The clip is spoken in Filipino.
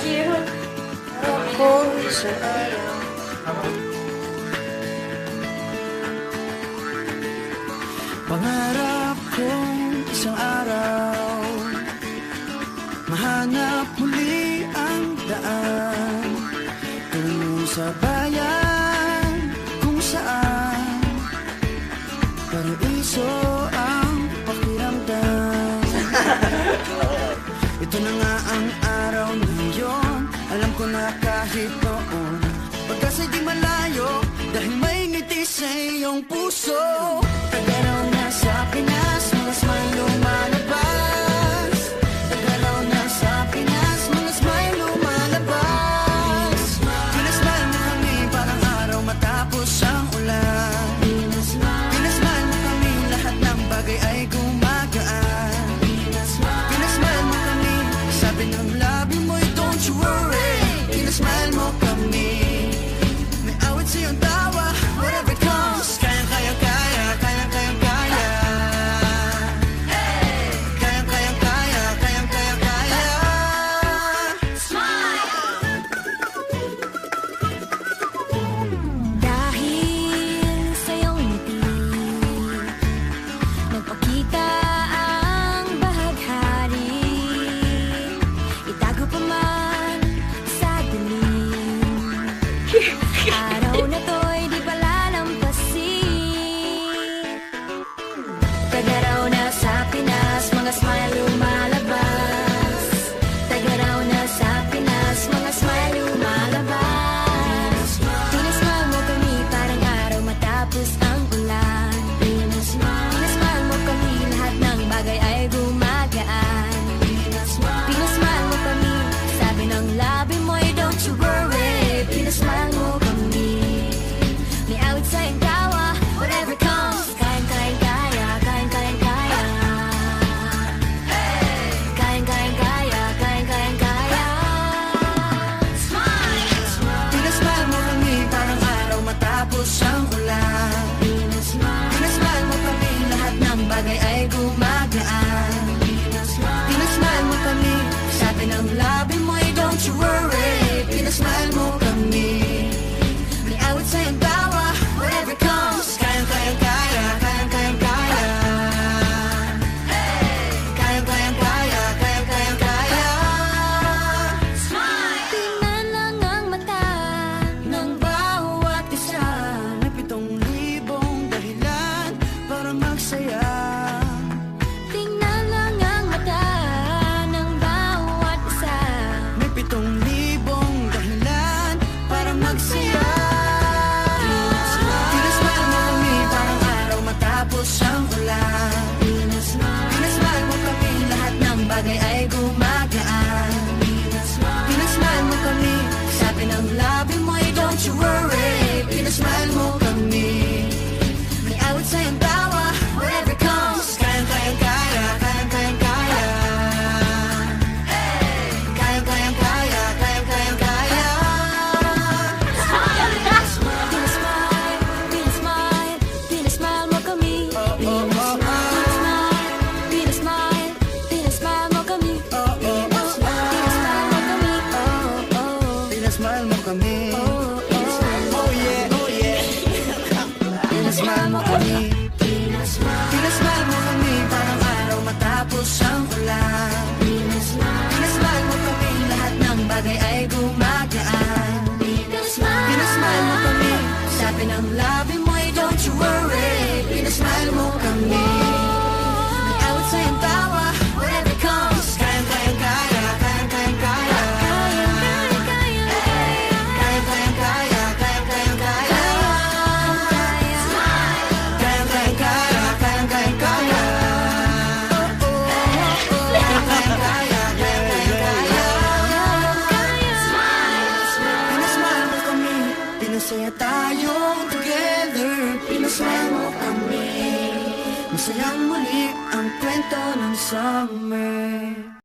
cute. Ako sa ayaw. Pangarap kong isang araw mahanap muli ang daan tungo sa bayan kung saan paraiso ang pakiramdam. Ito na nga ang araw na yun. Alam ko na kahit noon pagkasa'y di malayo dahil may ngiti sa iyong puso. Tagaraw na sa Pinas, mga smile lumalabas. Tagaraw na sa Pinas, mga smile lumalabas. Pinasmile mo kami parang araw matapos ang ulan. Pinasmile mo kami, lahat ng bagay ay gumagaan. Pinasmile mo kami, sabi ng labi mo'y don't you worry. Pinasmile mo kami, may awit sa iyong tawa, whatever comes. Kayang-kayang kaya, kayang-kayang kaya. Kayang-kayang kaya, kayang-kayang kaya. Dahil sa iyong ngiti, nagpakita ang bahaghari. Itago pa man sa dilim, araw na to'y di palalampasin. Tagaraw na sa Pinas, mga smile lumalabas. Tagaraw na sa Pinas, mga smile lumalabas. Pinasmile mo kami parang araw matapos ang ulan. Pinasmile mo kami, lahat ng bagay ay gumagaan. Pinasmile mo kami, sabi ng labi mo'y don't you worry. Pinasmile mo kami, may awit sa iyong tawa, whatever comes. Kayang-kayang kaya, kayang-kayang kaya. Kayang-kayang kaya, kayang-kayang kaya. Pinasmile mo kami parang araw matapos ang ulan. Pinasmile mo kami, lahat ng bagay ay gumagaan. Pinasmile mo kami, sabi ng labi mo'y don't you worry. Pinasmile mo kami, may awit sa iyong tawa, whatever comes. Kayang-kayang kaya, kayang-kayang kaya. Kayang-kayang kaya, kayang-kayang kaya. Tingnan lang ang mata ng Bawat isa may 7,000 dahilan para magsaya. Tingnan lang ang mata ng bawat isa. May 7,000 dahilan para magsaya. Pinasmile mo kami parang araw matapos ang ulan. Pinasmile mo kami, lahat ng bagay ay gumagaan. Pinasmile mo kami, sabi ng labi mo'y don't you worry. Pinasmile mo kami, may awit sa iyong tawa, whatever comes. Kayang-kayang kaya, kayang-kayang kaya. Kayang-kayang kaya, kayang-kayang kaya. Pinasmile, pinasmile, pinasmile mo kami. Pinasmile, pinasmile, pinasmile mo kami. Pinasmile mo kami. Pinasmile mo kami. Oh yeah, oh yeah. Pinasmile mo kami. Pinasmile mo kami parang araw matapos ang ulan. Pinasmile mo kami, lahat ng bagay ay gumagaan. Pinasmile mo kami, sabi ng labi mo'y don't you worry. Pinasmile mo kami, may awit sa iyong tawa, whatever comes. Kayang-kayang kaya, kayang-kayang kaya. Kayang-kayang kaya, kayang-kayang kaya. Kayang-kayang kaya, kayang-kayang kaya. Kayang-kayang kaya, kayang-kayang kaya. Pinasmile mo kami, pinasaya tayong together. Pinasmile mo kami, masayang muli ang kwento ng summer.